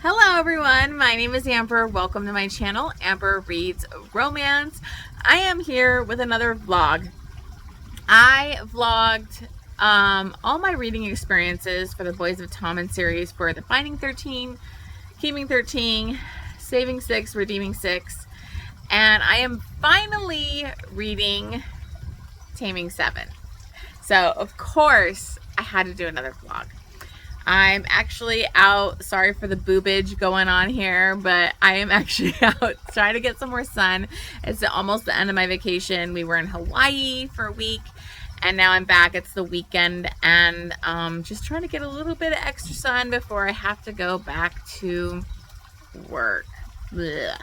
Hello everyone, my name is Amber. Welcome to my channel, Amber Reads Romance. I am here with another vlog. I vlogged all my reading experiences for the Boys of Taming series for the Finding 13, Keeping 13, Saving 6, Redeeming 6, and I am finally reading Taming 7. So of course I had to do another vlog. I'm actually out, sorry for the boobage going on here, but I am actually out trying to get some more sun. It's almost the end of my vacation. We were in Hawaii for a week, and now I'm back. It's the weekend, and just trying to get a little bit of extra sun before I have to go back to work. Blech.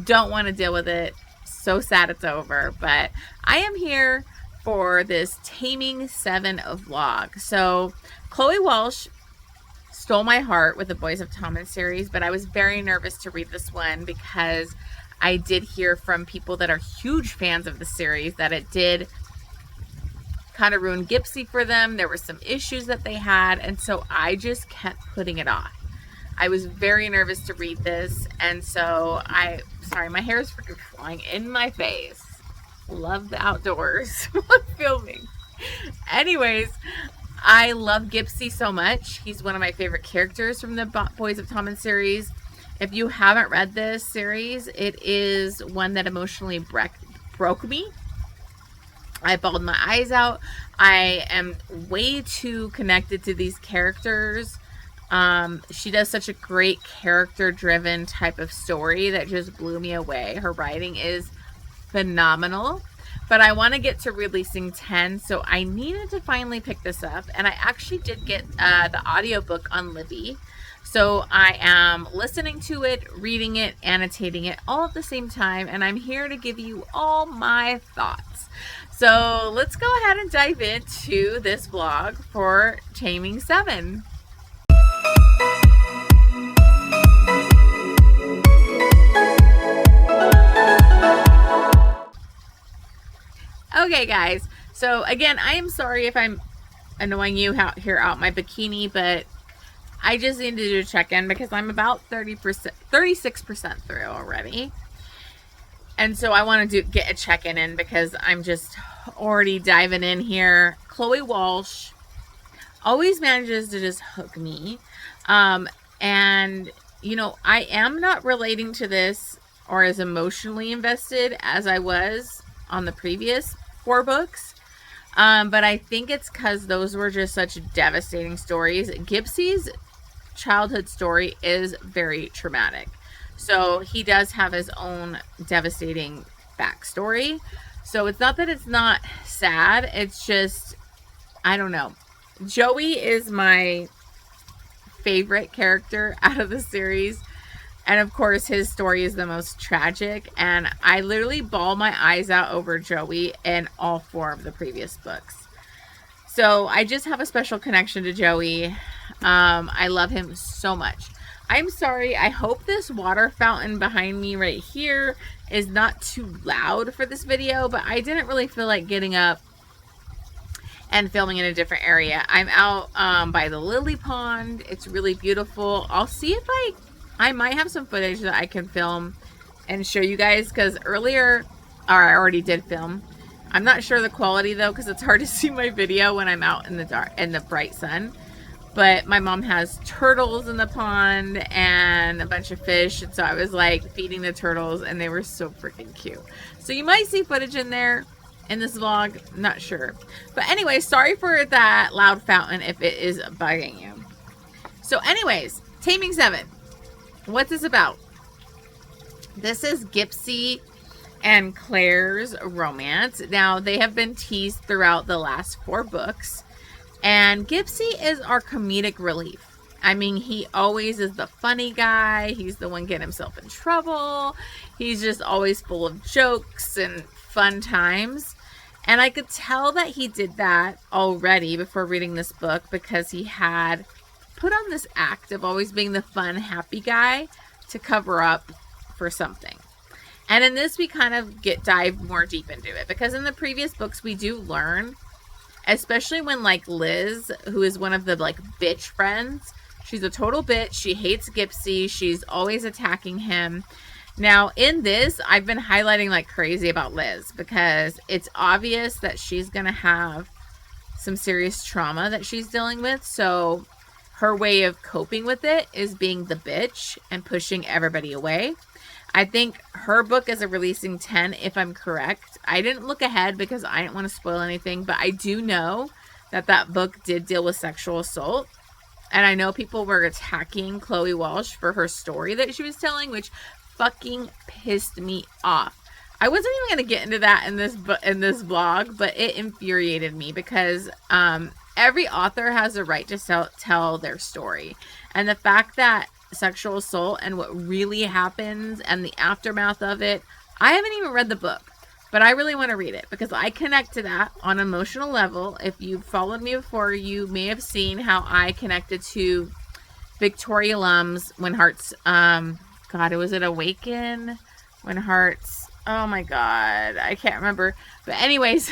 Don't want to deal with it. So sad it's over, but I am here for this Taming 7 vlog. So Chloe Walsh stole my heart with the Boys of Taming series, but I was very nervous to read this one because I did hear from people that are huge fans of the series that it did kind of ruin Gypsy for them. There were some issues that they had, and so I just kept putting it off. I was very nervous to read this, and so sorry, my hair is freaking flying in my face. Love the outdoors while filming. Anyways, I love Gypsy so much. He's one of my favorite characters from the Boys of Taming series. If you haven't read this series, it is one that emotionally broke me. I bawled my eyes out. I am way too connected to these characters. She does such a great character-driven type of story that just blew me away. Her writing is phenomenal. But I want to get to releasing 10, so I needed to finally pick this up. And I actually did get the audiobook on Libby. So I am listening to it, reading it, annotating it all at the same time. And I'm here to give you all my thoughts. So let's go ahead and dive into this vlog for Taming 7. Okay guys, so again, I am sorry if I'm annoying you out here out my bikini, but I just need to do a check-in because I'm about 36% through already. And so I want to get a check-in in because I'm just already diving in here. Chloe Walsh always manages to just hook me. And, you know, I am not relating to this or as emotionally invested as I was on the previous 4 books, but I think it's because those were just such devastating stories. Gypsy's childhood story is very traumatic, so he does have his own devastating backstory. So it's not that it's not sad, it's just, I don't know. Joey is my favorite character out of the series. And of course, his story is the most tragic. And I literally bawl my eyes out over Joey in all 4 of the previous books. So I just have a special connection to Joey. I love him so much. I'm sorry. I hope this water fountain behind me right here is not too loud for this video. But I didn't really feel like getting up and filming in a different area. I'm out by the lily pond. It's really beautiful. I'll see if I might have some footage that I can film and show you guys, because earlier, or I already did film. I'm not sure the quality though, because it's hard to see my video when I'm out in the dark, in the bright sun. But my mom has turtles in the pond and a bunch of fish, and so I was like feeding the turtles, and they were so freaking cute. So you might see footage in there in this vlog, not sure. But anyway, sorry for that loud fountain if it is bugging you. So anyways, Taming 7. What's this about? This is Gypsy and Claire's romance. Now, they have been teased throughout the last 4 books. And Gypsy is our comedic relief. I mean, he always is the funny guy. He's the one getting himself in trouble. He's just always full of jokes and fun times. And I could tell that he did that already before reading this book, because he had put on this act of always being the fun, happy guy to cover up for something. And in this, we kind of dive more deep into it, because in the previous books, we do learn, especially when like Liz, who is one of the like bitch friends, She's a total bitch. She hates Gipsy. She's always attacking him. Now, in this, I've been highlighting like crazy about Liz because it's obvious that she's going to have some serious trauma that she's dealing with. So her way of coping with it is being the bitch and pushing everybody away. I think her book is a releasing 10, if I'm correct. I didn't look ahead because I didn't want to spoil anything, but I do know that that book did deal with sexual assault. And I know people were attacking Chloe Walsh for her story that she was telling, which fucking pissed me off. I wasn't even going to get into that in this blog, but it infuriated me because every author has a right to tell their story. And the fact that sexual assault and what really happens and the aftermath of it, I haven't even read the book, but I really want to read it because I connect to that on an emotional level. If you've followed me before, you may have seen how I connected to Victoria Lum's When Hearts, was it Awaken? When Hearts, oh my God, I can't remember. But anyways,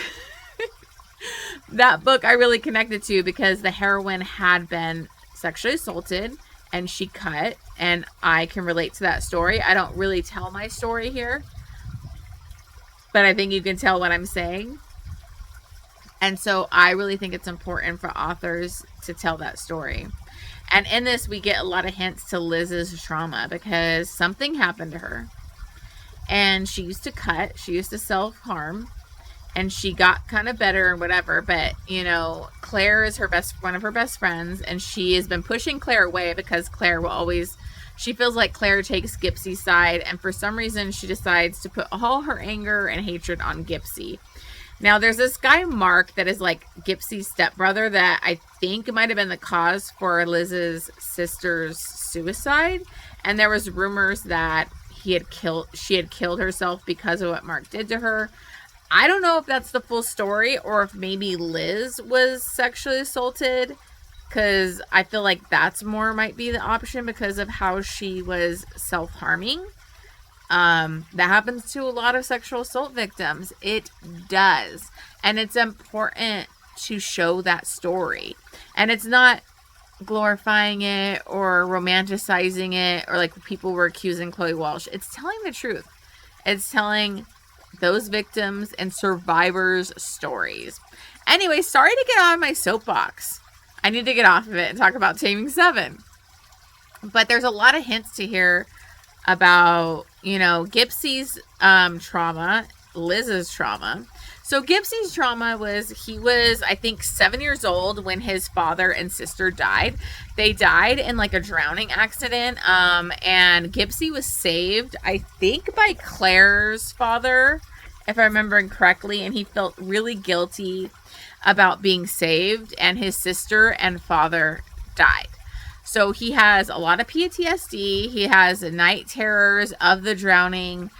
that book I really connected to because the heroine had been sexually assaulted and she cut, and I can relate to that story. I don't really tell my story here, but I think you can tell what I'm saying. And so I really think it's important for authors to tell that story. And in this, we get a lot of hints to Liz's trauma because something happened to her. And she used to cut, she used to self-harm, and she got kind of better and whatever. But, you know, Claire is one of her best friends, and she has been pushing Claire away because Claire will always, she feels like Claire takes Gipsy's side, and for some reason she decides to put all her anger and hatred on Gipsy. Now, there's this guy, Mark, that is like Gipsy's stepbrother that I think might have been the cause for Liz's sister's suicide. And there was rumors that she had killed herself because of what Mark did to her. I don't know if that's the full story or if maybe Liz was sexually assaulted, because I feel like that's might be the option because of how she was self-harming. That happens to a lot of sexual assault victims. It does. And it's important to show that story. And it's not glorifying it or romanticizing it or like people were accusing Chloe Walsh. It's telling the truth. It's telling those victims and survivors' stories. Anyway, sorry to get on my soapbox. I need to get off of it and talk about Taming 7. But there's a lot of hints to hear about, you know, Gipsy's trauma, Liz's trauma. So Gipsy's trauma was, he was, I think, 7 years old when his father and sister died. They died in like a drowning accident. And Gipsy was saved, I think, by Claire's father, if I remember correctly. And he felt really guilty about being saved. And his sister and father died. So he has a lot of PTSD. He has night terrors of the drowning.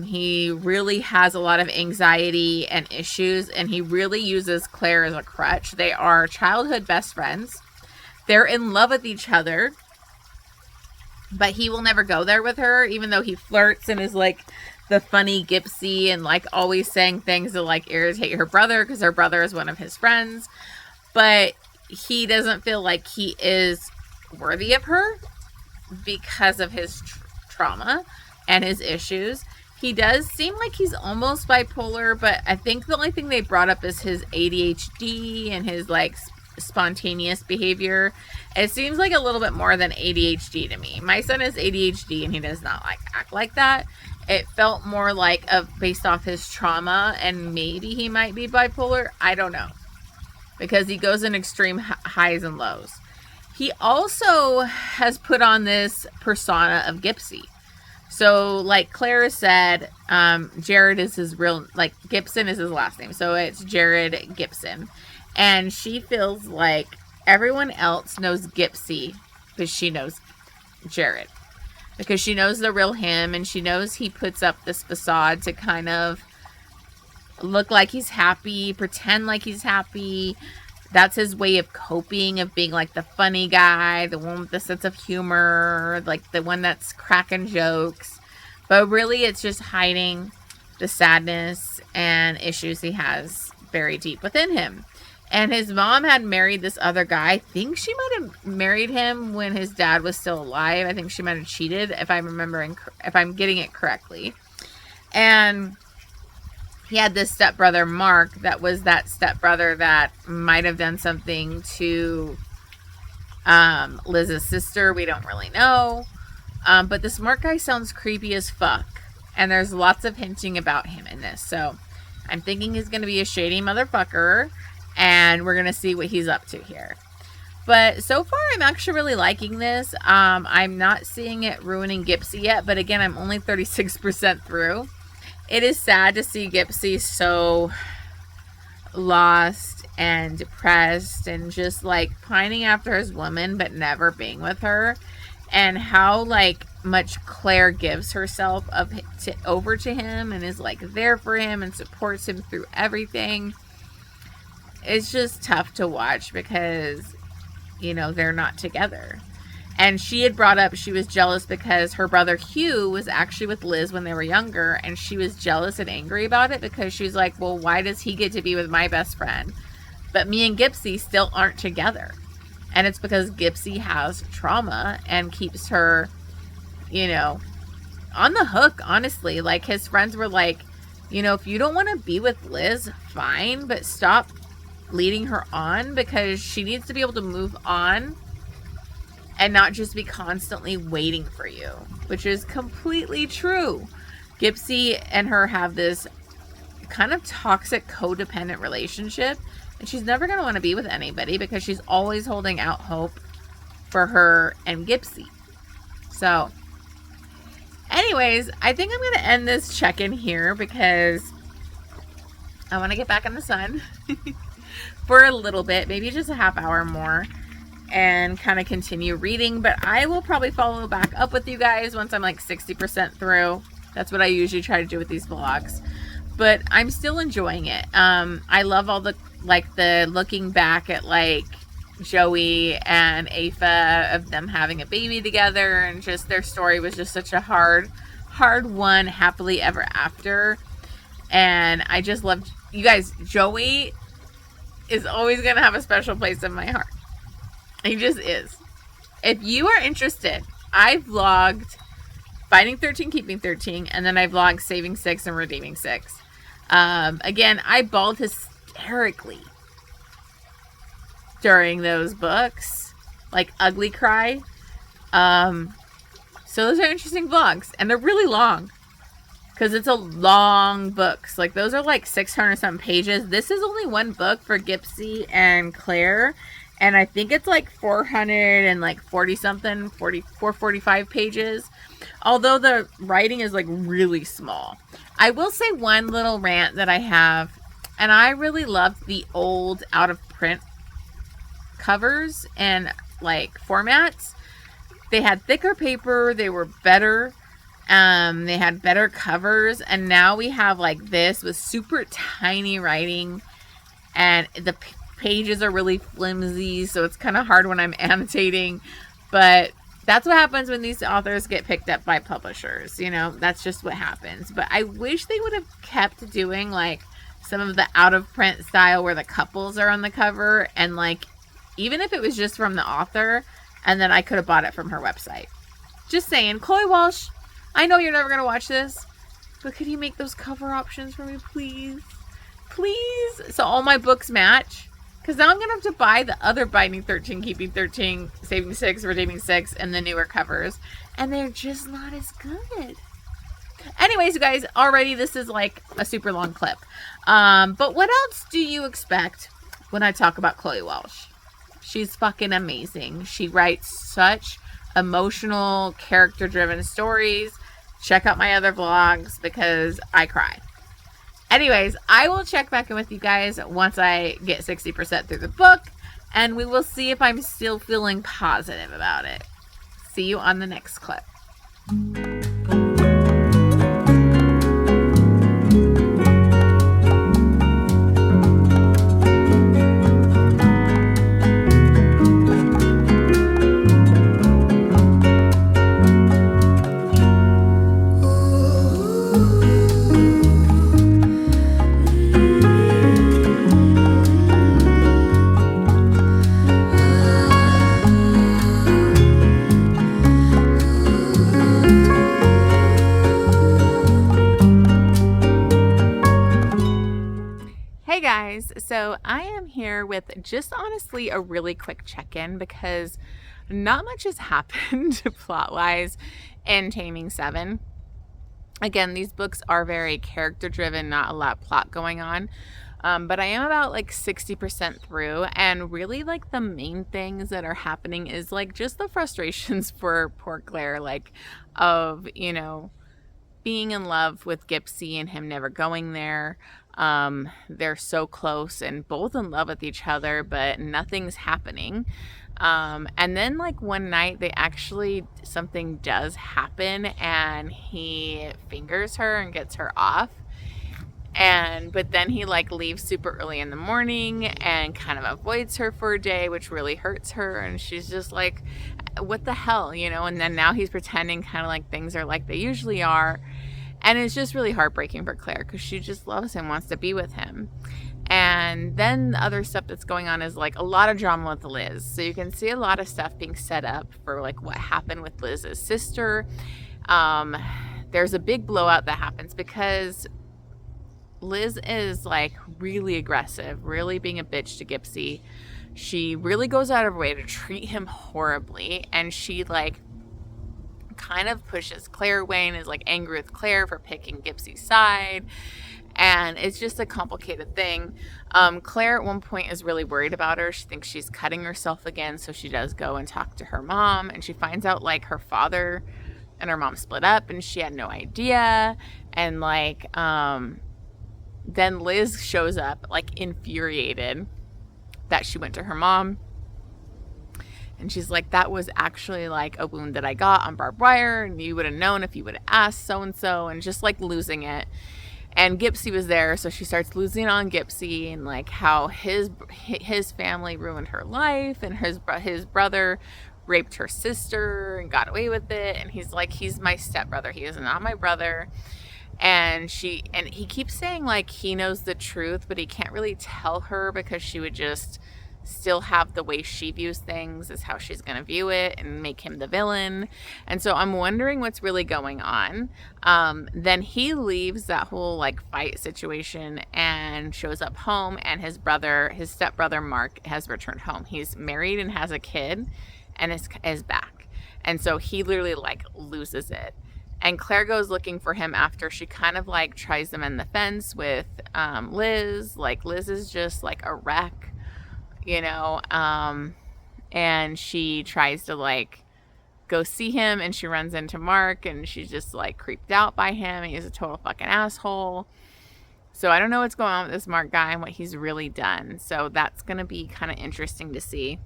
He really has a lot of anxiety and issues, and he really uses Claire as a crutch. They are childhood best friends. They're in love with each other, but he will never go there with her, even though he flirts and is like the funny Gipsy and like always saying things to like irritate her brother because her brother is one of his friends. But he doesn't feel like he is worthy of her because of his trauma and his issues. He does seem like he's almost bipolar, but I think the only thing they brought up is his ADHD and his like spontaneous behavior. It seems like a little bit more than ADHD to me. My son has ADHD and he does not like act like that. It felt more like based off his trauma, and maybe he might be bipolar. I don't know, because he goes in extreme highs and lows. He also has put on this persona of Gipsy. So, like Claire said, Jared is his real, like, Gibson is his last name. So, it's Jared Gibson. And she feels like everyone else knows Gipsy because she knows Jared. Because she knows the real him, and she knows he puts up this facade to kind of look like he's happy, pretend like he's happy. That's his way of coping, of being like the funny guy, the one with the sense of humor, like the one that's cracking jokes. But really, it's just hiding the sadness and issues he has very deep within him. And his mom had married this other guy. I think she might have married him when his dad was still alive. I think she might have cheated, if I'm getting it correctly. And he had this stepbrother, Mark, that was that stepbrother that might have done something to Liz's sister. We don't really know. But this Mark guy sounds creepy as fuck. And there's lots of hinting about him in this. So I'm thinking he's going to be a shady motherfucker. And we're going to see what he's up to here. But so far, I'm actually really liking this. I'm not seeing it ruining Gipsy yet. But again, I'm only 36% through. It is sad to see Gipsy so lost and depressed and just like pining after his woman but never being with her, and how like much Claire gives herself over to him and is like there for him and supports him through everything. It's just tough to watch because, you know, they're not together. And she had brought up she was jealous because her brother Hugh was actually with Liz when they were younger, and she was jealous and angry about it because she's like, well, why does he get to be with my best friend? But me and Gipsy still aren't together. And it's because Gipsy has trauma and keeps her, you know, on the hook, honestly. Like, his friends were like, you know, if you don't want to be with Liz, fine, but stop leading her on because she needs to be able to move on and not just be constantly waiting for you, which is completely true. Gipsy and her have this kind of toxic codependent relationship, and she's never going to want to be with anybody because she's always holding out hope for her and Gipsy. So anyways, I think I'm going to end this check-in here because I want to get back in the sun for a little bit, maybe just a half hour more, and kind of continue reading. But I will probably follow back up with you guys once I'm like 60% through. That's what I usually try to do with these vlogs. But I'm still enjoying it. I love all the looking back at like Joey and Aoife of them having a baby together, and just their story was just such a hard one, happily ever after. And I just loved, you guys, Joey is always going to have a special place in my heart. He just is. If you are interested, I vlogged Finding 13, Keeping 13, and then I vlogged Saving 6 and Redeeming 6. Again, I bawled hysterically during those books, like ugly cry. So those are interesting vlogs, and they're really long because it's a long books. Like, those are like 600 something pages. This is only one book for Gipsy and Claire, and I think it's like 440 something, 445 pages. Although the writing is like really small. I will say one little rant that I have, and I really loved the old out of print covers and like formats. They had thicker paper, they were better, they had better covers, and now we have like this with super tiny writing, and the pages are really flimsy, so it's kind of hard when I'm annotating. But that's what happens when these authors get picked up by publishers. You know, that's just what happens. But I wish they would have kept doing like some of the out of print style where the couples are on the cover, and like even if it was just from the author, and then I could have bought it from her website. Just saying. Chloe Walsh, I know you're never going to watch this, but could you make those cover options for me, please? Please? So all my books match. Because now I'm going to have to buy the other Finding 13, Keeping 13, Saving 6, Redeeming 6, and the newer covers. And they're just not as good. Anyways, you guys, already this is like a super long clip. But what else do you expect when I talk about Chloe Walsh? She's fucking amazing. She writes such emotional, character-driven stories. Check out my other vlogs because I cry. Anyways, I will check back in with you guys once I get 60% through the book, and we will see if I'm still feeling positive about it. See you on the next clip. guys. So I am here with just honestly a really quick check-in because not much has happened plot-wise in Taming 7. Again, these books are very character-driven, not a lot of plot going on. But I am about like 60% through, and really like the main things that are happening is like just the frustrations for poor Claire, like of, being in love with Gipsy and him never going there. They're so close and both in love with each other, but nothing's happening. And then like one night something does happen and he fingers her and gets her off. But then he like leaves super early in the morning and kind of avoids her for a day, which really hurts her. And she's just like, what the hell, and then now he's pretending kind of like things are like they usually are. And it's just really heartbreaking for Claire because she just loves him, wants to be with him. And then the other stuff that's going on is like a lot of drama with Liz. So you can see a lot of stuff being set up for like what happened with Liz's sister. There's a big blowout that happens because Liz is like really aggressive, really being a bitch to Gipsy. She really goes out of her way to treat him horribly, and she like kind of pushes Claire away and is like angry with Claire for picking Gipsy's side, and it's just a complicated thing. Claire at one point is really worried about her. She thinks she's cutting herself again, so she does go and talk to her mom, and she finds out like her father and her mom split up and she had no idea. And like then Liz shows up like infuriated that she went to her mom, and she's like, that was actually like a wound that I got on barbed wire, and you would have known if you would have asked so and so, and just like losing it. And Gipsy was there, so she starts losing on Gipsy and like how his family ruined her life, and his brother raped her sister and got away with it, and he's like, he's my stepbrother, he is not my brother. And he keeps saying like he knows the truth, but he can't really tell her because she would just still have the way she views things is how she's going to view it and make him the villain. And so I'm wondering what's really going on. Then he leaves that whole like fight situation and shows up home, and his stepbrother Mark has returned home. He's married and has a kid and is back. And so he literally like loses it. And Claire goes looking for him after she kind of like tries to mend the fence with Liz. Like Liz is just like a wreck, and she tries to like go see him, and she runs into Mark, and she's just like creeped out by him. He's a total fucking asshole. So I don't know what's going on with this Mark guy and what he's really done. So that's going to be kind of interesting to see.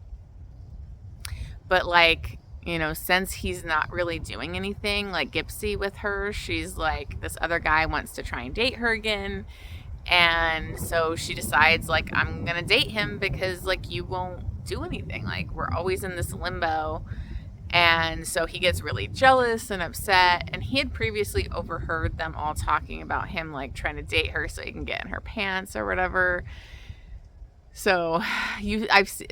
But like, since he's not really doing anything like Gipsy with her, she's like, this other guy wants to try and date her again. And so she decides like, I'm going to date him because like you won't do anything. Like we're always in this limbo. And so he gets really jealous and upset. And he had previously overheard them all talking about him like trying to date her so he can get in her pants or whatever. So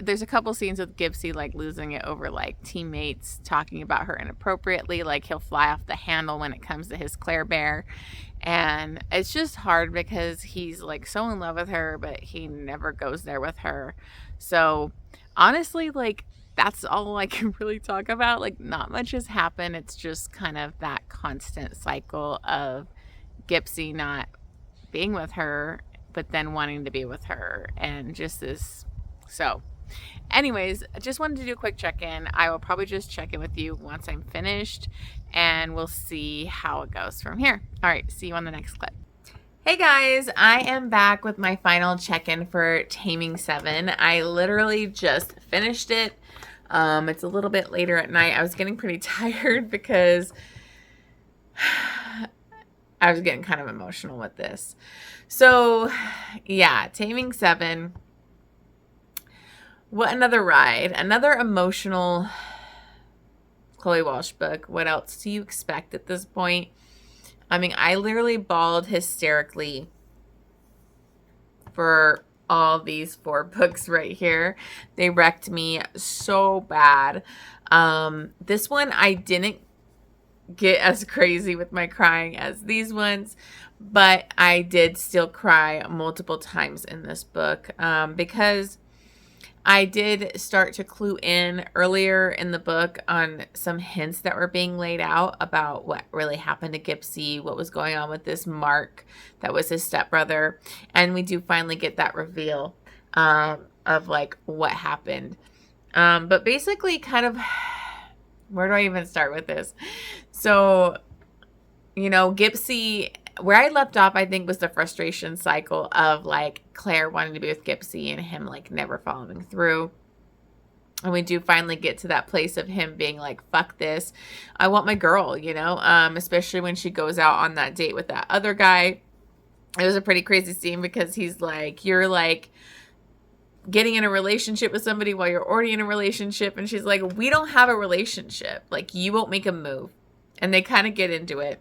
there's a couple scenes with Gipsy like losing it over like teammates talking about her inappropriately. Like he'll fly off the handle when it comes to his Claire Bear. And it's just hard because he's like so in love with her, but he never goes there with her. So honestly, like that's all I can really talk about. Like not much has happened. It's just kind of that constant cycle of Gipsy not being with her, but then wanting to be with her, and just this. So anyways, I just wanted to do a quick check-in. I will probably just check in with you once I'm finished, and we'll see how it goes from here. All right, see you on the next clip. Hey guys, I am back with my final check-in for Taming 7. I literally just finished it. It's a little bit later at night. I was getting pretty tired because I was getting kind of emotional with this. So, yeah, Taming 7. What another ride. Another emotional Chloe Walsh book. What else do you expect at this point? I mean, I literally bawled hysterically for all these 4 books right here. They wrecked me so bad. This one I didn't get as crazy with my crying as these ones, but I did still cry multiple times in this book because I did start to clue in earlier in the book on some hints that were being laid out about what really happened to Gipsy, what was going on with this Mark that was his stepbrother. And we do finally get that reveal of like what happened. But basically kind of, where do I even start with this? So, you know, Gipsy, where I left off, I think, was the frustration cycle of like Claire wanting to be with Gipsy and him like never following through. And we do finally get to that place of him being like, fuck this. I want my girl, you know, especially when she goes out on that date with that other guy. It was a pretty crazy scene because he's like, you're like getting in a relationship with somebody while you're already in a relationship. And she's like, we don't have a relationship. Like, you won't make a move. And they kind of get into it.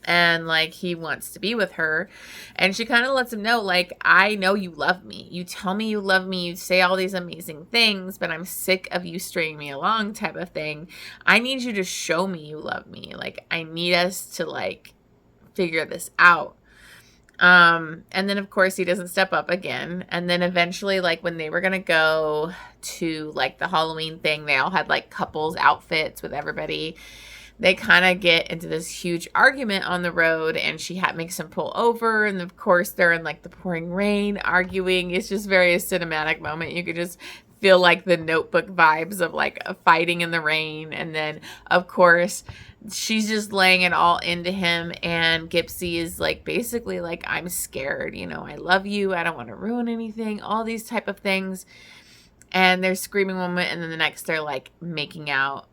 And like he wants to be with her, and she kind of lets him know, like, I know you love me, you tell me you love me, you say all these amazing things, but I'm sick of you stringing me along, type of thing. I need you to show me you love me. Like, I need us to like figure this out. And then of course he doesn't step up again. And then eventually, like when they were gonna go to like the Halloween thing, they all had like couples outfits with everybody. They kind of get into this huge argument on the road, and she makes him pull over. And of course, they're in like the pouring rain arguing. It's just very a cinematic moment. You could just feel like the Notebook vibes of like a fighting in the rain. And then, of course, she's just laying it all into him. And Gipsy is like, basically like, I'm scared. You know, I love you. I don't want to ruin anything. All these type of things. And they're screaming one moment, and then the next they're like making out.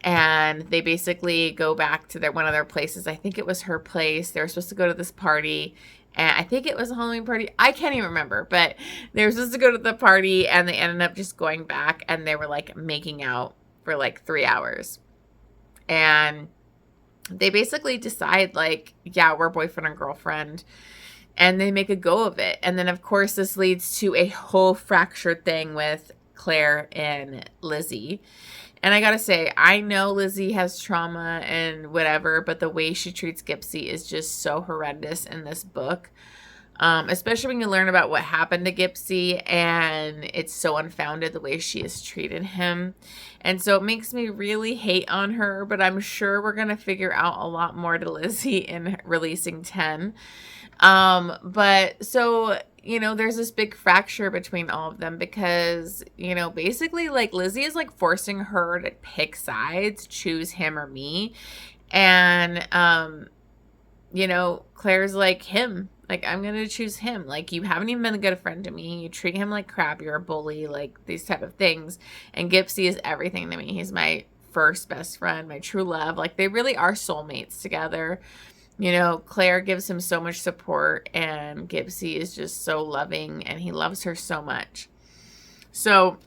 And they basically go back to one of their places. I think it was her place. They were supposed to go to this party. And I think it was a Halloween party. I can't even remember. But they were supposed to go to the party. And they ended up just going back. And they were like making out for like 3 hours. And they basically decide like, yeah, we're boyfriend and girlfriend. And they make a go of it. And then, of course, this leads to a whole fractured thing with Claire and Lizzie. And I gotta say, I know Lizzie has trauma and whatever, but the way she treats Gipsy is just so horrendous in this book. Especially when you learn about what happened to Gipsy, and it's so unfounded the way she has treated him. And so it makes me really hate on her, but I'm sure we're going to figure out a lot more to Lizzie in releasing 10. But so, you know, there's this big fracture between all of them because, you know, basically like Lizzie is like forcing her to pick sides, choose him or me. And, you know, Claire's like, him. Like, I'm going to choose him. Like, you haven't even been a good friend to me. You treat him like crap. You're a bully. Like, these type of things. And Gipsy is everything to me. He's my first best friend, my true love. Like, they really are soulmates together. You know, Claire gives him so much support. And Gipsy is just so loving. And he loves her so much. So,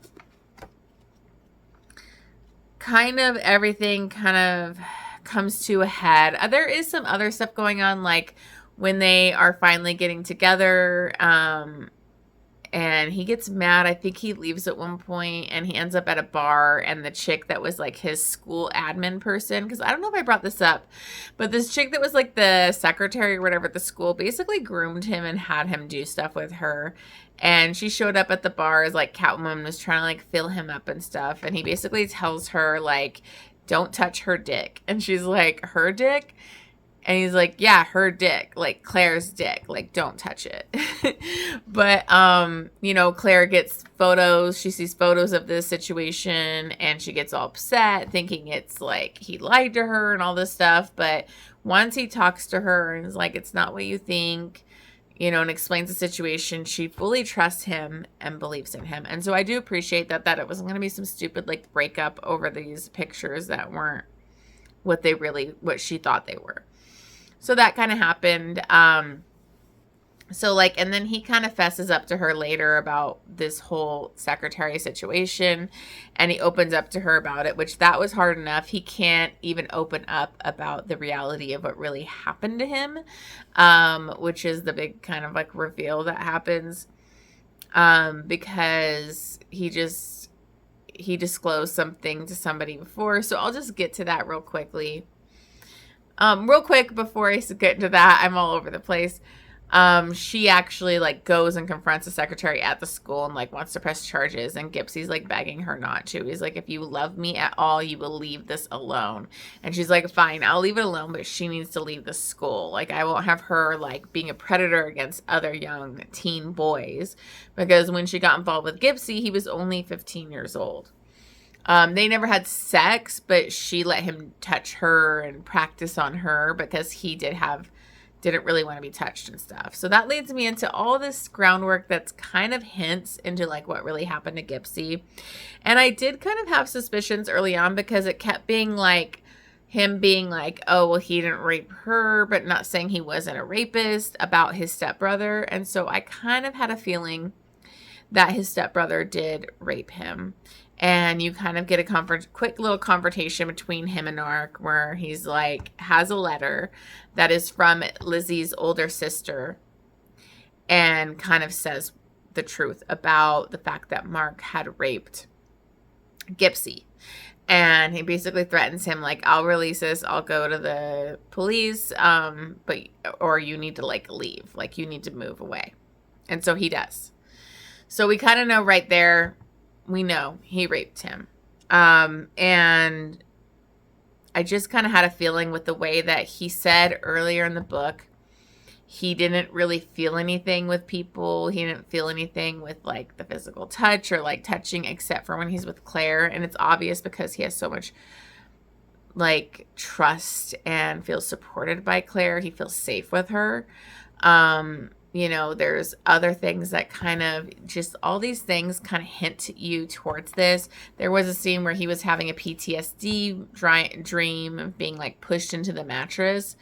kind of everything kind of comes to a head. There is some other stuff going on, like when they are finally getting together, and he gets mad. I think he leaves at one point and he ends up at a bar, and the chick that was like his school admin person, because I don't know if I brought this up, but this chick that was like the secretary or whatever at the school basically groomed him and had him do stuff with her. And she showed up at the bar as like Catwoman was trying to like fill him up and stuff. And he basically tells her like, don't touch her dick. And she's like, her dick? And he's like, yeah, her dick, like Claire's dick, like don't touch it. But, you know, Claire gets photos. She sees photos of this situation and she gets all upset thinking it's like he lied to her and all this stuff. But once he talks to her and is like, it's not what you think, you know, and explains the situation, she fully trusts him and believes in him. And so I do appreciate that it wasn't going to be some stupid like breakup over these pictures that weren't what she thought they were. So that kind of happened. So like, and then he kind of fesses up to her later about this whole secretary situation, and he opens up to her about it, which that was hard enough. He can't even open up about the reality of what really happened to him, which is the big kind of like reveal that happens, because he disclosed something to somebody before. So I'll just get to that real quickly. Real quick before I get into that, I'm all over the place. She actually like goes and confronts the secretary at the school and like wants to press charges, and Gipsy's like begging her not to. He's like, if you love me at all, you will leave this alone. And she's like, fine, I'll leave it alone, but she needs to leave the school. Like, I won't have her like being a predator against other young teen boys, because when she got involved with Gipsy, he was only 15 years old. They never had sex, but she let him touch her and practice on her because he didn't really want to be touched and stuff. So that leads me into all this groundwork that's kind of hints into like what really happened to Gipsy. And I did kind of have suspicions early on because it kept being like him being like, oh, well, he didn't rape her, but not saying he wasn't a rapist, about his stepbrother. And so I kind of had a feeling that his stepbrother did rape him. And you kind of get a quick little confrontation between him and Mark, where he's like, has a letter that is from Lizzie's older sister and kind of says the truth about the fact that Mark had raped Gipsy. And he basically threatens him, like, I'll release this, I'll go to the police, or you need to like leave, like you need to move away. And so he does. So we kind of know right there, we know he raped him. And I just kind of had a feeling with the way that he said earlier in the book, he didn't really feel anything with people. He didn't feel anything with like the physical touch or like touching, except for when he's with Claire. And it's obvious because he has so much like trust and feels supported by Claire. He feels safe with her. You know, there's other things that kind of just, all these things kind of hint you towards this. There was a scene where he was having a PTSD dream of being like pushed into the mattress.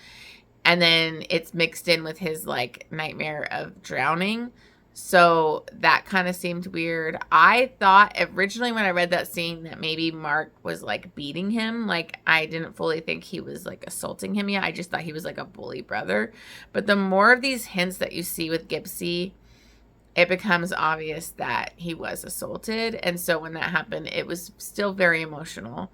And then it's mixed in with his like nightmare of drowning. So that kind of seemed weird. I thought originally when I read that scene that maybe Mark was like beating him. Like, I didn't fully think he was like assaulting him yet. I just thought he was like a bully brother. But the more of these hints that you see with Gipsy, it becomes obvious that he was assaulted. And so when that happened, it was still very emotional.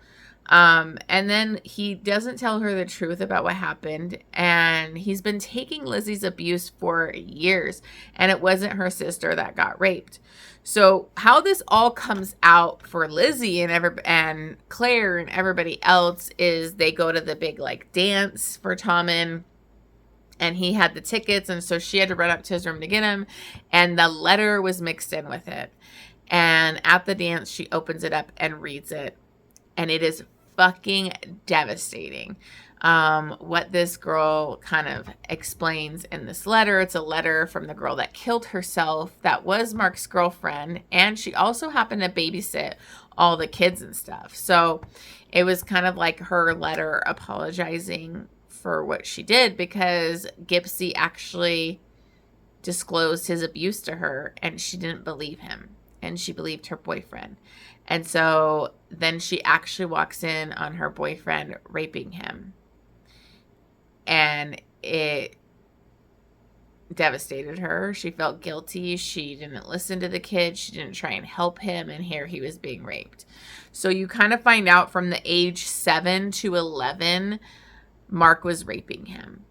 And then he doesn't tell her the truth about what happened, and he's been taking Lizzie's abuse for years, and it wasn't her sister that got raped. So how this all comes out for Lizzie and Claire and everybody else is they go to the big like dance for Taming, and he had the tickets, and so she had to run up to his room to get him, and the letter was mixed in with it. And at the dance, she opens it up and reads it, and it is fucking devastating. What this girl kind of explains in this letter, it's a letter from the girl that killed herself that was Mark's girlfriend, and she also happened to babysit all the kids and stuff. So it was kind of like her letter apologizing for what she did, because Gipsy actually disclosed his abuse to her and she didn't believe him, and she believed her boyfriend. And so then she actually walks in on her boyfriend raping him. And it devastated her. She felt guilty. She didn't listen to the kid. She didn't try and help him. And here he was being raped. So you kind of find out from the age 7 to 11, Mark was raping him.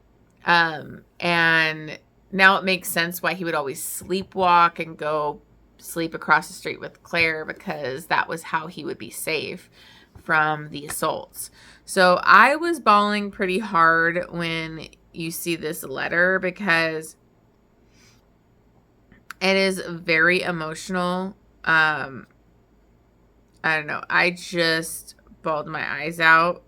And now it makes sense why he would always sleepwalk and go sleep across the street with Claire, because that was how he would be safe from the assaults. So I was bawling pretty hard when you see this letter, because it is very emotional. I don't know. I just bawled my eyes out.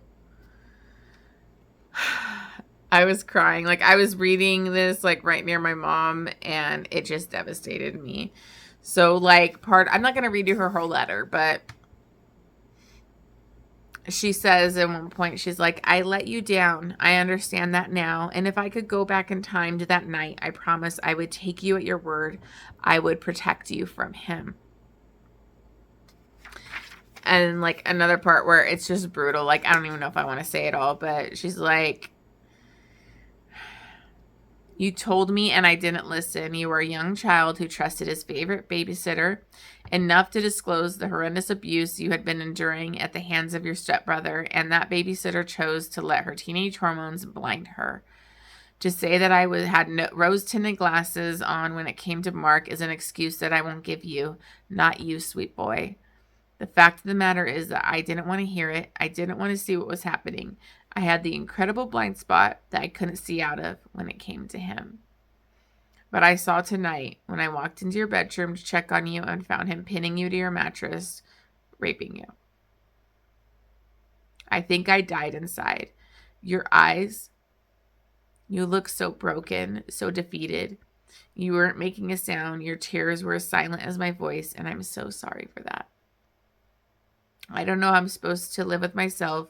I was crying. Like, I was reading this like right near my mom, and it just devastated me. So, like, I'm not going to read you her whole letter, but she says at one point, she's like, I let you down. I understand that now. And if I could go back in time to that night, I promise I would take you at your word. I would protect you from him. And, like, another part where it's just brutal. Like, I don't even know if I want to say it all, but she's like, You told me and I didn't listen. You were a young child who trusted his favorite babysitter enough to disclose the horrendous abuse you had been enduring at the hands of your stepbrother, and that babysitter chose to let her teenage hormones blind her. To say that had no rose-tinted glasses on when it came to Mark is an excuse that I won't give you, not you, sweet boy. The fact of the matter is that I didn't want to hear it. I didn't want to see what was happening. I had the incredible blind spot that I couldn't see out of when it came to him. But I saw tonight when I walked into your bedroom to check on you and found him pinning you to your mattress, raping you. I think I died inside. Your eyes, you look so broken, so defeated. You weren't making a sound. Your tears were as silent as my voice, and I'm so sorry for that. I don't know how I'm supposed to live with myself,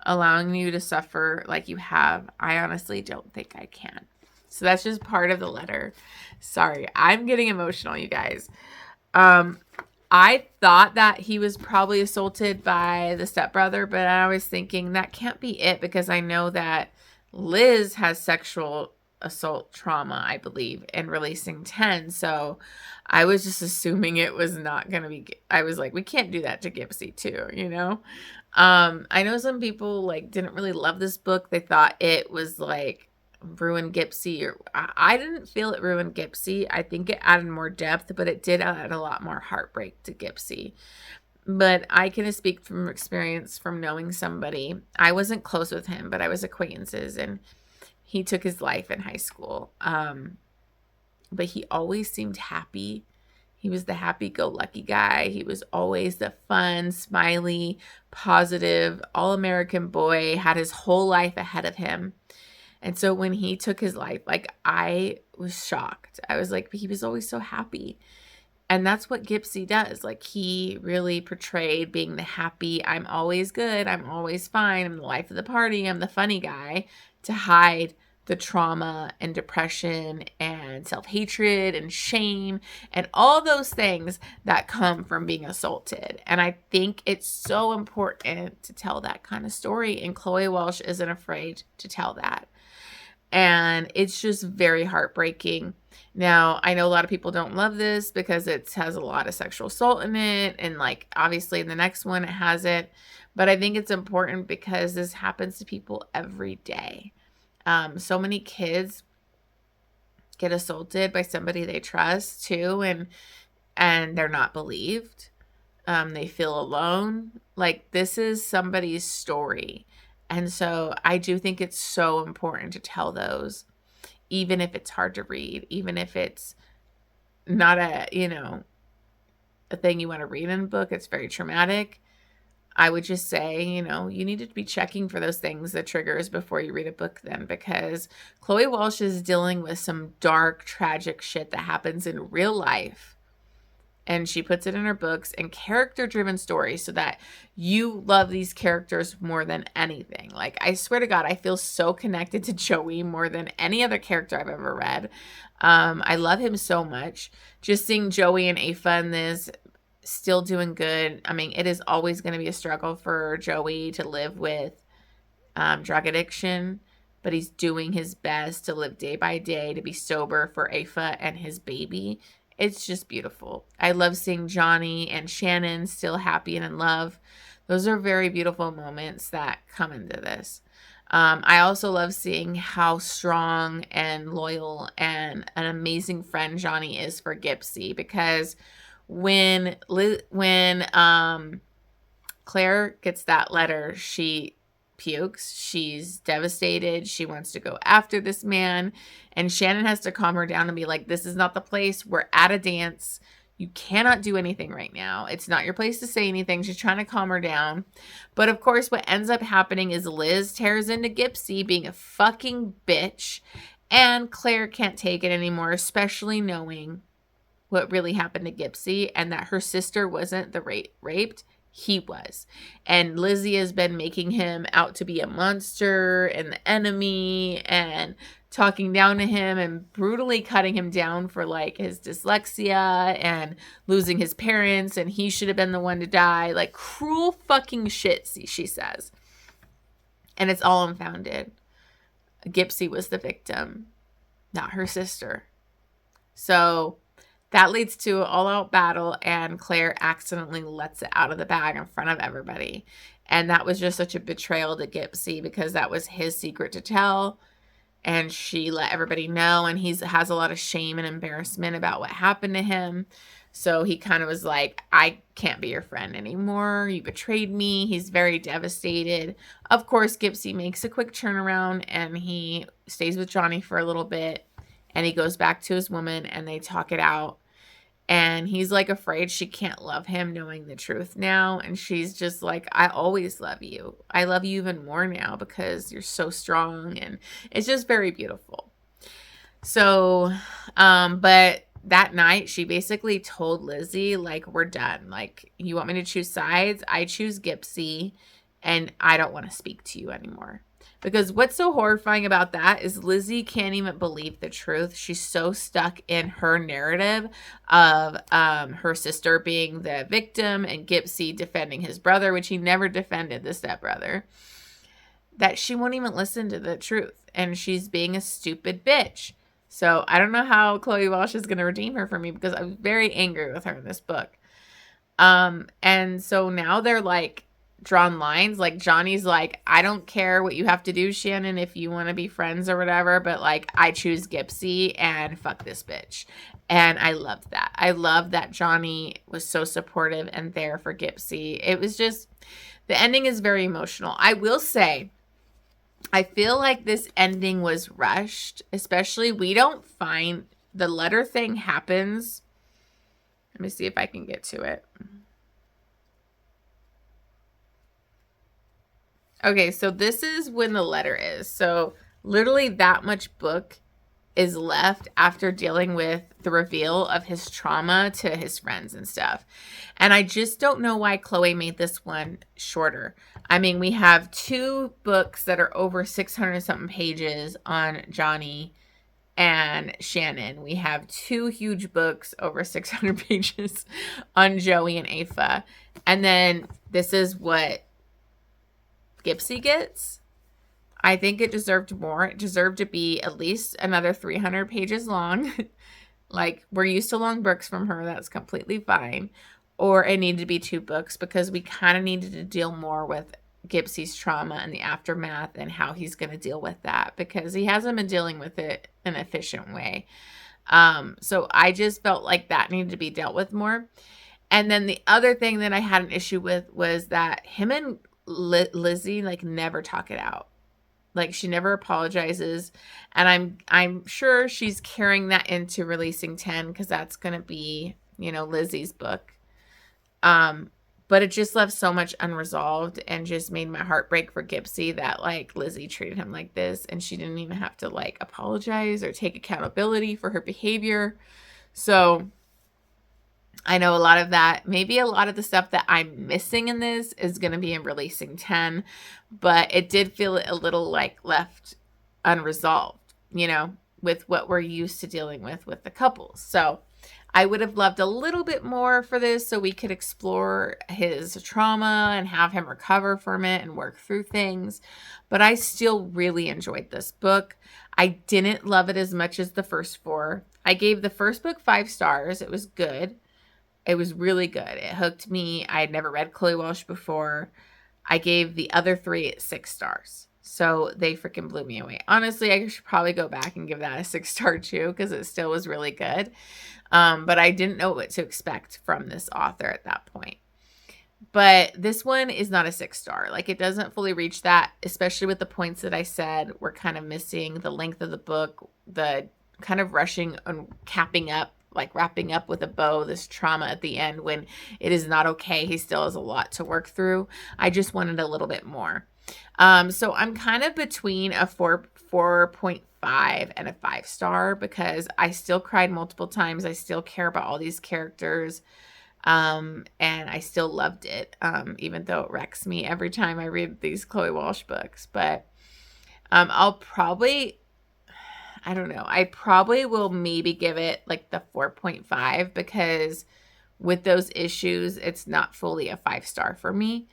allowing you to suffer like you have. I honestly don't think I can. So that's just part of the letter. Sorry, I'm getting emotional, you guys. I thought that he was probably assaulted by the stepbrother, but I was thinking that can't be it, because I know that Liz has sexual assault trauma, I believe, in Releasing 10. So I was just assuming it was not going to be, I was like, we can't do that to Gypsy too, you know? I know some people like didn't really love this book. They thought it was like ruined Gypsy, or I didn't feel it ruined Gypsy. I think it added more depth, but it did add a lot more heartbreak to Gypsy. But I can speak from experience from knowing somebody. I wasn't close with him, but I was acquaintances, and he took his life in high school. But he always seemed happy. He was the happy-go-lucky guy. He was always the fun, smiley, positive, all-American boy, had his whole life ahead of him. And so when he took his life, like, I was shocked. I was like, he was always so happy. And that's what Gypsy does. Like, he really portrayed being the happy, I'm always good, I'm always fine, I'm the life of the party, I'm the funny guy, to hide the trauma and depression and self-hatred and shame and all those things that come from being assaulted. And I think it's so important to tell that kind of story. And Chloe Walsh isn't afraid to tell that. And it's just very heartbreaking. Now, I know a lot of people don't love this because it has a lot of sexual assault in it. And like, obviously in the next one, it has it. But I think it's important because this happens to people every day. So many kids get assaulted by somebody they trust too. And they're not believed. They feel alone. Like, this is somebody's story. And so I do think it's so important to tell those, even if it's hard to read, even if it's not a thing you want to read in a book. It's very traumatic. I would just say, you need to be checking for those things, the triggers, before you read a book then, because Chloe Walsh is dealing with some dark, tragic shit that happens in real life. And she puts it in her books, and character-driven stories, so that you love these characters more than anything. Like, I swear to God, I feel so connected to Joey more than any other character I've ever read. I love him so much. Just seeing Joey and Aoife in this, still doing good. I mean, it is always going to be a struggle for Joey to live with drug addiction, but he's doing his best to live day by day, to be sober for Aoife and his baby. It's just beautiful. I love seeing Johnny and Shannon still happy and in love. Those are very beautiful moments that come into this. I also love seeing how strong and loyal and an amazing friend Johnny is for Gypsy, because when Claire gets that letter, she pukes. She's devastated. She wants to go after this man. And Shannon has to calm her down and be like, this is not the place. We're at a dance. You cannot do anything right now. It's not your place to say anything. She's trying to calm her down. But of course, what ends up happening is Liz tears into Gypsy being a fucking bitch. And Claire can't take it anymore, especially knowing what really happened to Gypsy and that her sister wasn't the raped. He was. And Lizzie has been making him out to be a monster and the enemy, and talking down to him and brutally cutting him down for like his dyslexia and losing his parents, and he should have been the one to die. Like, cruel fucking shit, she says. And it's all unfounded. Gypsy was the victim. not her sister. So that leads to an all-out battle, and Claire accidentally lets it out of the bag in front of everybody. And that was just such a betrayal to Gipsy, because that was his secret to tell. And she let everybody know, and he has a lot of shame and embarrassment about what happened to him. So he kind of was like, I can't be your friend anymore. You betrayed me. He's very devastated. Of course, Gipsy makes a quick turnaround, and he stays with Johnny for a little bit. And he goes back to his woman, and they talk it out. And he's like afraid she can't love him knowing the truth now. And she's just like, I always love you. I love you even more now because you're so strong. And it's just very beautiful. So, but that night she basically told Lizzie, like, we're done. Like, you want me to choose sides? I choose Gipsy, and I don't want to speak to you anymore. Because what's so horrifying about that is Lizzie can't even believe the truth. She's so stuck in her narrative of her sister being the victim and Gipsy defending his brother, which he never defended, the stepbrother, that she won't even listen to the truth. And she's being a stupid bitch. So I don't know how Chloe Walsh is going to redeem her for me, because I'm very angry with her in this book. And so now they're like, drawn lines. Like, Johnny's like, I don't care what you have to do, Shannon, if you want to be friends or whatever, but like, I choose Gipsy and fuck this bitch. And I loved that. I love that Johnny was so supportive and there for Gipsy. It was just, the ending is very emotional. I will say, I feel like this ending was rushed, especially we don't find the letter thing happens. Let me see if I can get to it. Okay, so this is when the letter is. So literally that much book is left after dealing with the reveal of his trauma to his friends and stuff. And I just don't know why Chloe made this one shorter. I mean, we have 2 books that are over 600 something pages on Johnny and Shannon. We have 2 huge books over 600 pages on Joey and Aoife. And then this is what Gipsy gets. I think it deserved more. It deserved to be at least another 300 pages long. Like, we're used to long books from her. That's completely fine. Or it needed to be 2 books, because we kind of needed to deal more with Gipsy's trauma and the aftermath and how he's going to deal with that, because he hasn't been dealing with it in an efficient way. So I just felt like that needed to be dealt with more. And then the other thing that I had an issue with was that him and Lizzie like never talk it out. Like, she never apologizes, and I'm sure she's carrying that into releasing 10, because that's going to be, you know, Lizzie's book. But it just left so much unresolved, and just made my heart break for Gipsy that like Lizzie treated him like this, and she didn't even have to like apologize or take accountability for her behavior. So I know a lot of that, maybe a lot of the stuff that I'm missing in this is going to be in releasing 10, but it did feel a little like left unresolved, you know, with what we're used to dealing with the couples. So I would have loved a little bit more for this, so we could explore his trauma and have him recover from it and work through things. But I still really enjoyed this book. I didn't love it as much as the first 4. I gave the first book 5 stars. It was good. It was really good. It hooked me. I had never read Chloe Walsh before. I gave the other 3 6 stars. So they freaking blew me away. Honestly, I should probably go back and give that a 6 star too, because it still was really good. But I didn't know what to expect from this author at that point. But this one is not a 6 star. Like, it doesn't fully reach that, especially with the points that I said were kind of missing. The length of the book, the kind of rushing and capping up, like wrapping up with a bow, this trauma at the end when it is not okay. He still has a lot to work through. I just wanted a little bit more. So I'm kind of between a 4.5 and a 5 star, because I still cried multiple times. I still care about all these characters. And I still loved it. Even though it wrecks me every time I read these Chloe Walsh books, but, I'll probably, I don't know. I probably will maybe give it like the 4.5, because with those issues, it's not fully a 5 star for me.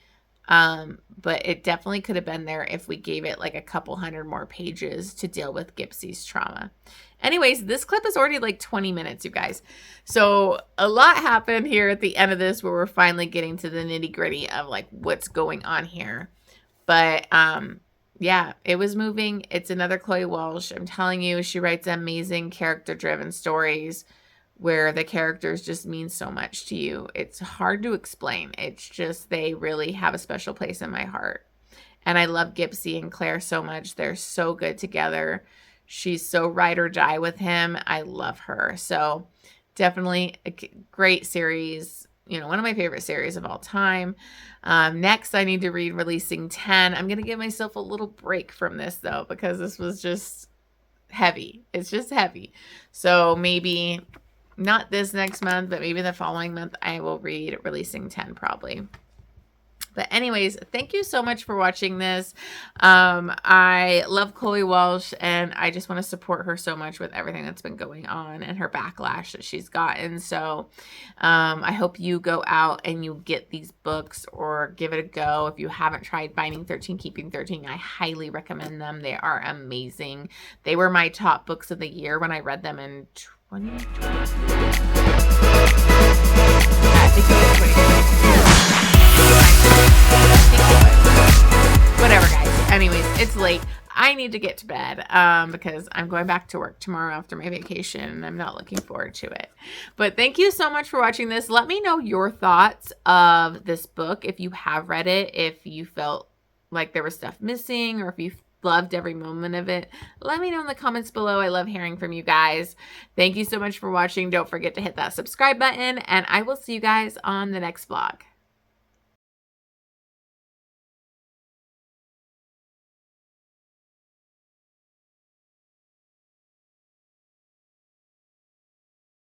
But it definitely could have been there if we gave it like a couple hundred more pages to deal with Gipsy's trauma. Anyways, this clip is already like 20 minutes, you guys. So a lot happened here at the end of this where we're finally getting to the nitty gritty of like what's going on here. But yeah, it was moving. It's another Chloe Walsh. I'm telling you, she writes amazing character-driven stories where the characters just mean so much to you. It's hard to explain. It's just they really have a special place in my heart. And I love Gipsy and Claire so much. They're so good together. She's so ride or die with him. I love her. So definitely a great series. You know, one of my favorite series of all time. Next, I need to read Releasing 10. I'm going to give myself a little break from this, though, because this was just heavy. It's just heavy. So maybe not this next month, but maybe the following month, I will read Releasing 10 probably. But anyways, thank you so much for watching this. I love Chloe Walsh, and I just want to support her so much with everything that's been going on and her backlash that she's gotten. So I hope you go out and you get these books or give it a go. If you haven't tried Binding 13, Keeping 13, I highly recommend them. They are amazing. They were my top books of the year when I read them in 2020. I think it was 2020. Whatever, guys. Anyways, it's late. I need to get to bed because I'm going back to work tomorrow after my vacation, and I'm not looking forward to it. But thank you so much for watching this. Let me know your thoughts of this book, if you have read it, if you felt like there was stuff missing, or if you loved every moment of it. Let me know in the comments below. I love hearing from you guys. Thank you so much for watching. Don't forget to hit that subscribe button, and I will see you guys on the next vlog.